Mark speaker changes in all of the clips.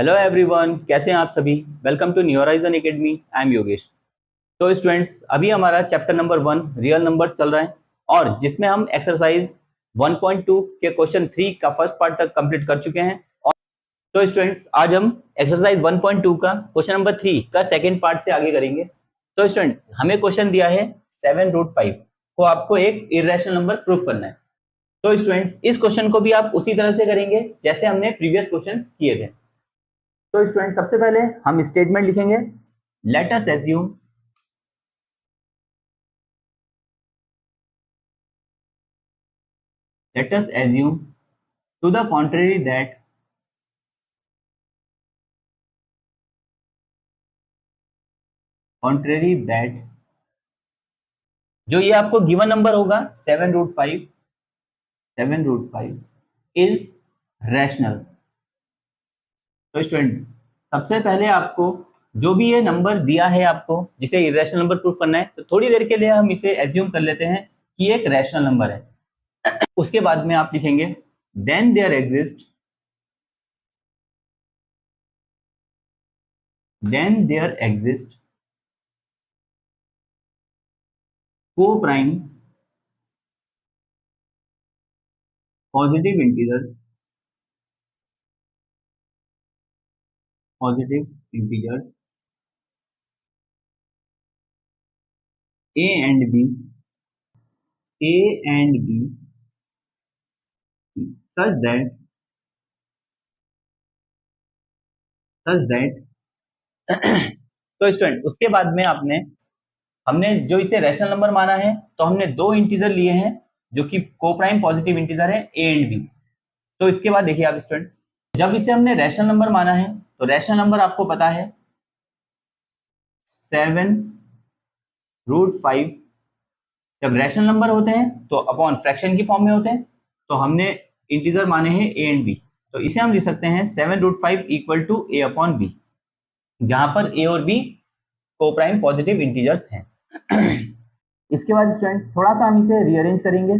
Speaker 1: Hello everyone, कैसे हैं आप सभी। Welcome to New Horizon Academy. I am Yogesh. तो स्टूडेंट्स, अभी हमारा चैप्टर नंबर 1 रियल नंबर्स चल रहा है और जिसमें हम एक्सरसाइज 1.2 के क्वेश्चन 3 का फर्स्ट पार्ट तक कंप्लीट कर चुके हैं। और तो स्टूडेंट्स, आज हम एक्सरसाइज 1.2 का क्वेश्चन नंबर 3 का सेकेंड पार्ट से आगे करेंगे। तो स्टूडेंट्स, हमें क्वेश्चन दिया है 7√5 को आपको एक इरेशनल नंबर प्रूफ करना है। तो स्टूडेंट्स, इस क्वेश्चन को भी आप उसी तरह से करेंगे जैसे हमने प्रीवियस क्वेश्चन किए थे। तो स्टूडेंट, सबसे पहले हम स्टेटमेंट लिखेंगे। Let us assume let us assume to the contrary that जो ये आपको गिवन नंबर होगा 7√5 इज रैशनल। तो स्टूडेंट, सबसे पहले आपको जो भी ये नंबर दिया है आपको जिसे इरेशनल नंबर प्रूफ करना है, तो थोड़ी देर के लिए हम इसे एज्यूम कर लेते हैं कि ये एक रैशनल नंबर है। उसके बाद में आप लिखेंगे then there exist co-prime positive integers positive integers a and b such that तो स्टूडेंट, उसके बाद में हमने जो इसे रैशनल नंबर माना है, तो हमने दो इंटीजर लिए हैं जो कि कोप्राइम पॉजिटिव इंटीजर है ए एंड बी। तो इसके बाद देखिए आप स्टूडेंट, जब इसे हमने रैशनल नंबर माना है तो रैशनल नंबर आपको पता है 7√5 जब रैशनल नंबर होते हैं तो अपॉन फ्रैक्शन की फॉर्म में होते हैं। तो हमने इंटीजर माने हैं ए एंड बी, तो इसे हम लिख सकते हैं 7√5 equal to a upon b, जहां पर ए और बी कोप्राइम पॉजिटिव इंटीजर्स हैं। इसके बाद स्टूडेंट, थोड़ा सा हम इसे रीअरेंज करेंगे।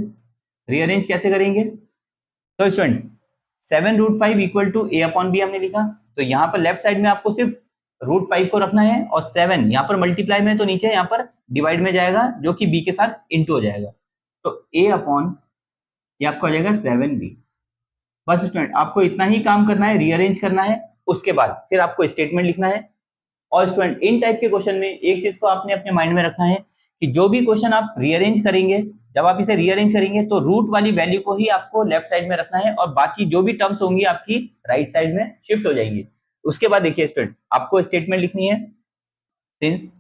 Speaker 1: रीअरेंज कैसे करेंगे? तो student, 7√5 equal to a upon b हमने लिखा, तो यहाँ पर लेफ्ट साइड में आपको सिर्फ √5 को रखना है और 7 यहाँ पर मल्टीप्लाई में, तो नीचे यहाँ पर डिवाइड में जाएगा जो कि बी के साथ इंटू हो जाएगा। तो ए अपॉन ये आपका हो जाएगा 7b। बस स्टूडेंट, आपको इतना ही काम करना है, रीअरेंज करना है। उसके बाद फिर आपको स्टेटमेंट लिखना है। और स्टूडेंट, इन टाइप के क्वेश्चन में एक चीज को आपने अपने माइंड में रखना है कि जो भी क्वेश्चन आप रीअरेंज करेंगे, जब आप इसे रीअरेंज करेंगे तो रूट वाली वैल्यू को ही आपको लेफ्ट साइड में रखना है और बाकी जो भी टर्म्स होंगी आपकी राइट साइड में शिफ्ट हो जाएंगी। उसके बाद देखिए स्टूडेंट, आपको स्टेटमेंट लिखनी है since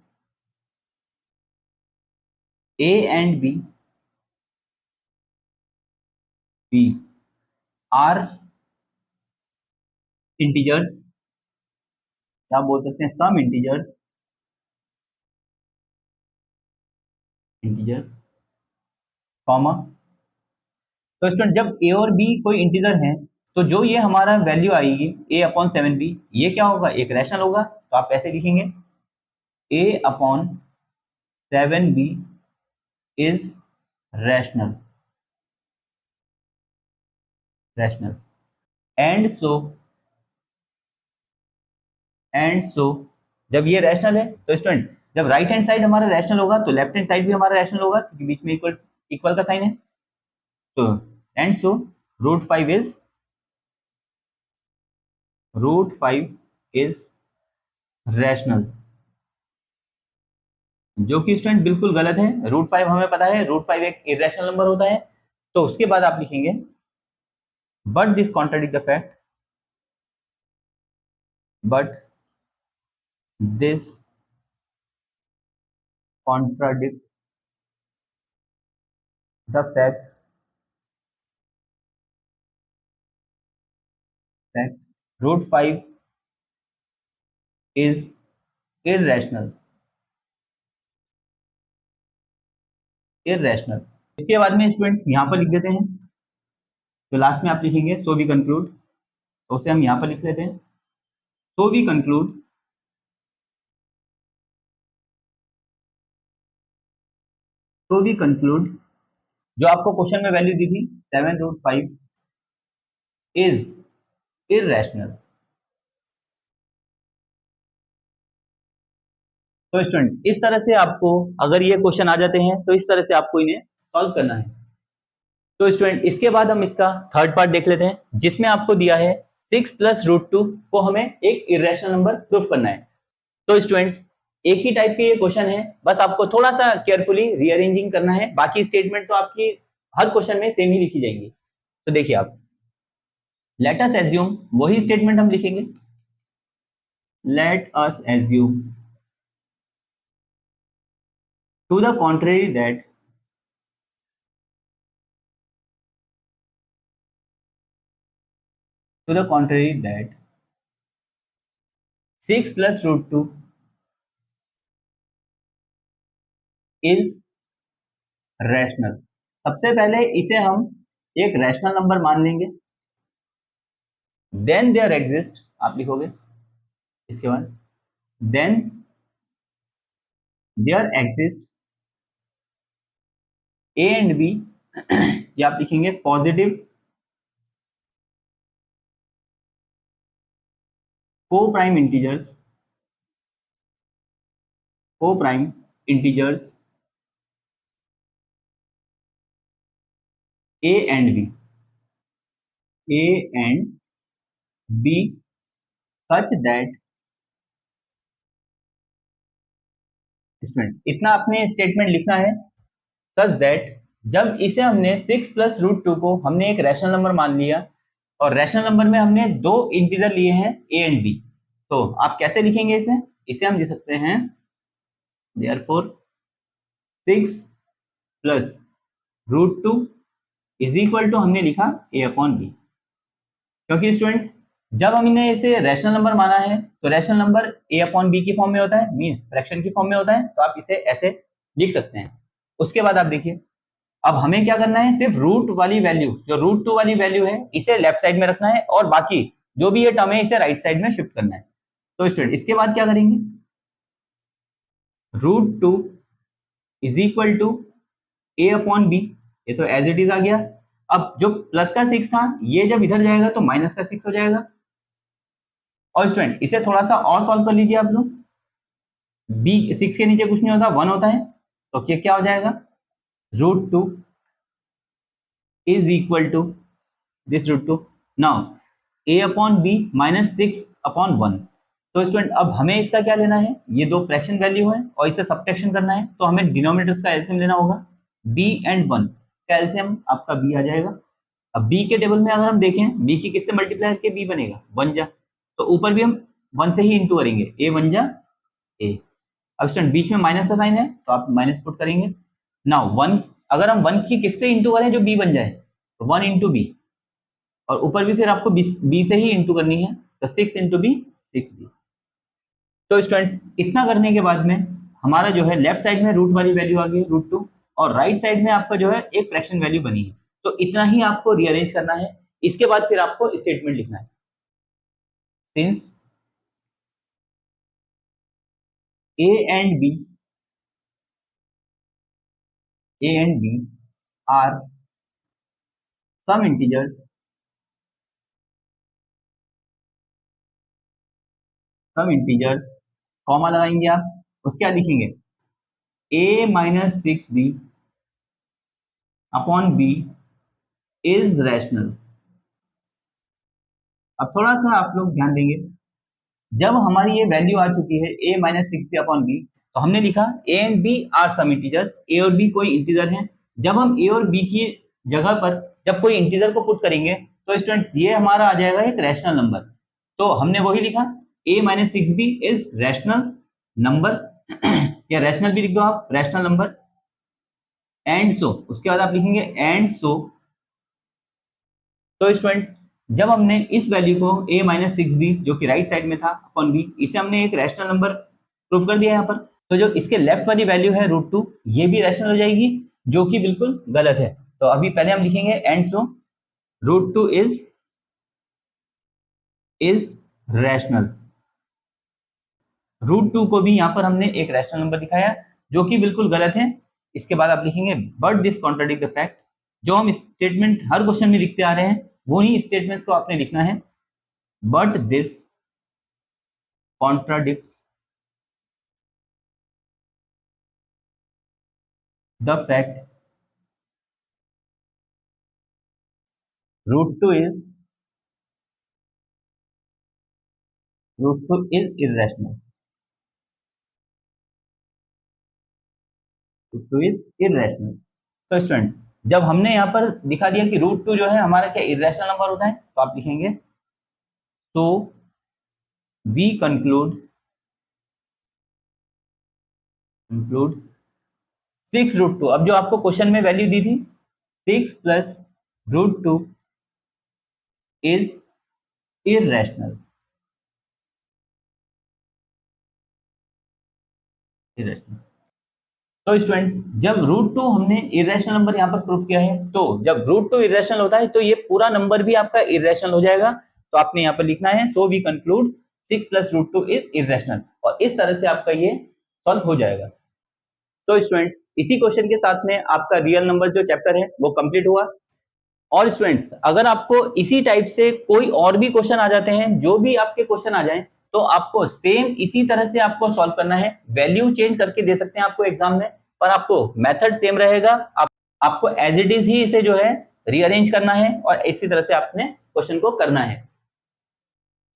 Speaker 1: a and b are integers, क्या बोल सकते हैं, सम इंटीजर्स कॉमा। तो स्टूडेंट, जब ए और बी कोई इंटीजर हैं, तो जो ये हमारा वैल्यू आएगी ए अपॉन 7b, ये क्या होगा, एक रैशनल होगा। तो आप ऐसे लिखेंगे A upon 7b is rational rational and so जब ये रैशनल है, तो स्टूडेंट जब राइट हैंड साइड हमारा रैशनल होगा तो लेफ्ट हैंड साइड भी हमारा रैशनल होगा, क्योंकि बीच में इक्वल इक्वल का साइन है। तो एंड सो √5 इज रैशनल, जो कि स्टूडेंट बिल्कुल गलत है। √5 हमें पता है, √5 एक इरेशनल नंबर होता है। तो उसके बाद आप लिखेंगे but this contradict the fact, but this contradict the fact that √5 is irrational। इसके बाद में स्टूडेंट यहाँ पर लिख देते हैं, तो लास्ट में आप लिखेंगे सो वी कंक्लूड, तो उसे हम यहाँ पर लिख लेते हैं सो वी कंक्लूड जो आपको क्वेश्चन में वैल्यू दी थी 7√5 इज इरेशनल। तो स्टूडेंट इस तरह से आपको, अगर ये क्वेश्चन आ जाते हैं तो इस तरह से आपको इन्हें सॉल्व करना है। तो स्टूडेंट इसके बाद हम इसका थर्ड पार्ट देख लेते हैं, जिसमें आपको दिया है 6+√2 को हमें एक इरेशनल नंबर प्रूफ करना है। तो स्टूडेंट्स एक ही टाइप के ये क्वेश्चन है, बस आपको थोड़ा सा केयरफुली रीअरेंजिंग करना है, बाकी स्टेटमेंट तो आपकी हर क्वेश्चन में सेम ही लिखी जाएंगी। तो देखिए आप, लेट अस एज्यूम, वही स्टेटमेंट हम लिखेंगे, let us assume to the contrary that to the contrary that 6+√2 is rational। सबसे पहले इसे हम एक रैशनल नंबर मान लेंगे, देन देयर एग्जिस्ट, आप लिखोगे इसके बाद, then there exist a and b, या आप लिखेंगे positive coprime integers, coprime integers a and b, a and b such that, student इतना आपने स्टेटमेंट लिखना है, सच दैट जब इसे हमने 6+√2 को हमने एक रैशनल नंबर मान लिया, और रैशनल नंबर में हमने दो इंटीजर लिए हैं ए एंड बी, तो आप कैसे लिखेंगे इसे हम लिख सकते हैं देयरफॉर 6+√2 इज इक्वल टू, हमने लिखा ए अपॉन बी, क्योंकि स्टूडेंट्स जब हमने इसे रैशनल नंबर माना है तो rational number a upon b की फॉर्म में होता है, मींस फ्रैक्शन की फॉर्म में होता है, तो आप इसे ऐसे लिख सकते हैं। उसके बाद आप देखिए, अब हमें क्या करना है, सिर्फ रूट वाली वैल्यू, जो √2 वाली वैल्यू है इसे लेफ्ट साइड में रखना है, और बाकी जो भी ये टर्म है इसे राइट साइड में शिफ्ट करना है। तो स्टूडेंट इसके बाद क्या करेंगे, √2 is equal to a upon b, ये तो एज इट इज आ गया। अब जो प्लस का 6 था, ये जब इधर जाएगा तो माइनस का 6 हो जाएगा। और स्टूडेंट इसे थोड़ा सा और सॉल्व कर लीजिए आप लोग, बी 6 के नीचे कुछ नहीं होता, 1 होता है, तो क्या हो जाएगा, √2 is equal to this √2, now a upon b -6/1। तो स्टूडेंट अब हमें इसका क्या लेना है, ये दो फ्रैक्शन वैल्यू है और इसे सब्ट्रैक्शन करना है, तो हमें डिनोमिनेटर्स का एलसीएम लेना होगा, b एंड 1 का एलसीएम आपका b आ जाएगा। अब b के टेबल में अगर हम देखें, b की किससे मल्टीप्लाई करके b बनेगा, 1 जा, तो ऊपर भी हम 1 से ही इंटू करेंगे, a 1 जा a। अब स्टूडेंट बीच में माइनस का साइन है तो आप माइनस पुट करेंगे। नाउ 1, अगर हम 1 की किससे इंटू करें जो b बन जाए, तो 1 इंटू बी, और ऊपर भी फिर आपको b से ही इंटू करनी है, तो 6 इंटू बी 6b। तो स्टूडेंट्स इतना करने के बाद में हमारा जो है लेफ्ट साइड में रूट वाली वैल्यू आ गई √2, और राइट साइड में आपका जो है एक फ्रैक्शन वैल्यू बनी है। तो इतना ही आपको रीअरेंज करना है, इसके बाद फिर आपको स्टेटमेंट लिखना है, since a and b are some integers, comma लगाएंगे आप, उसके बाद लिखेंगे a-6b upon b is rational. अब थोड़ा सा आप लोग ध्यान देंगे, जब हमारी ये वैल्यू आ चुकी है a-6b अपॉन b, तो हमने लिखा a and b are some integers, a और b कोई इंटीजर हैं। जब हम a और b की जगह पर जब कोई इंटीजर को पुट करेंगे, तो स्टूडेंट्स ये हमारा आ जाएगा एक रैशनल नंबर, तो हमने वही लिखा a-6b इज रैशनल नंबर, या रैशनल भी लिख दो आप, रैशनल नंबर, एंड सो, उसके बाद आप लिखेंगे एंड सो। तो स्टूडेंट्स जब हमने इस वैल्यू को a-6b जो कि राइट साइड में था अपॉन b, इसे हमने एक रैशनल नंबर प्रूफ कर दिया यहाँ पर, तो जो इसके लेफ्ट वाली वैल्यू है √2, ये भी रैशनल हो जाएगी, जो कि बिल्कुल गलत है। तो अभी पहले हम लिखेंगे एंड सो √2 इज रैशनल, √2 को भी यहाँ पर हमने एक रैशनल नंबर दिखाया, जो कि बिल्कुल गलत है। इसके बाद आप लिखेंगे but this contradict the fact, जो हम स्टेटमेंट हर क्वेश्चन में लिखते आ रहे हैं वही स्टेटमेंट्स को आपने लिखना है, but this contradicts the fact √2 is irrational. √2 is irrational. तो स्टूडेंट जब हमने यहाँ पर दिखा दिया कि √2 जो है हमारा क्या इरेशनल नंबर होता है, तो आप लिखेंगे so we conclude 6 √2. अब जो आपको क्वेश्चन में वैल्यू दी थी 6 प्लस √2 इज irrational. तो स्टूडेंट्स जब √2 हमने इरेशनल नंबर यहाँ पर प्रूफ किया है, तो जब √2 इरेशनल होता है तो ये पूरा नंबर भी आपका इरेशनल हो जाएगा. तो आपने यहाँ पर लिखना है so we conclude 6 plus √2 is irrational, और इस तरह से आपका ये सॉल्व हो जाएगा. तो स्टूडेंट इसी क्वेश्चन के साथ में आपका रियल नंबर जो चैप्टर है वो कंप्लीट हुआ. और स्टूडेंट्स अगर आपको इसी टाइप से कोई और भी क्वेश्चन आ जाते हैं, जो भी आपके क्वेश्चन आ जाएं, तो आपको सेम इसी तरह से आपको सॉल्व करना है. वैल्यू चेंज करके दे सकते हैं आपको एग्जाम में, पर आपको मेथड सेम रहेगा. आपको एज इट इज ही इसे जो है रीअरेंज करना है और इसी तरह से आपने क्वेश्चन को करना है.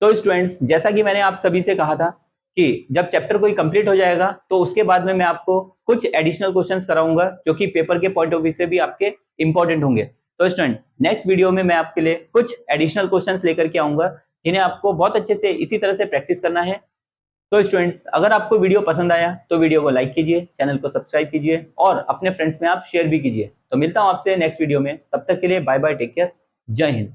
Speaker 1: तो स्टूडेंट्स जैसा कि मैंने आप सभी से कहा था कि जब चैप्टर कोई कंप्लीट हो जाएगा तो उसके बाद में मैं आपको कुछ एडिशनल क्वेश्चंस कराऊंगा जो कि पेपर के पॉइंट ऑफ व्यू से भी आपके इंपॉर्टेंट होंगे. तो स्टूडेंट नेक्स्ट वीडियो में मैं आपके लिए कुछ एडिशनल क्वेश्चंस लेकर के आऊंगा जिन्हें आपको बहुत अच्छे से इसी तरह से प्रैक्टिस करना है. तो स्टूडेंट्स अगर आपको वीडियो पसंद आया तो वीडियो को लाइक कीजिए, चैनल को सब्सक्राइब कीजिए और अपने फ्रेंड्स में आप शेयर भी कीजिए. तो मिलता हूं आपसे नेक्स्ट वीडियो में, तब तक के लिए बाय बाय, टेक केयर, जय हिंद.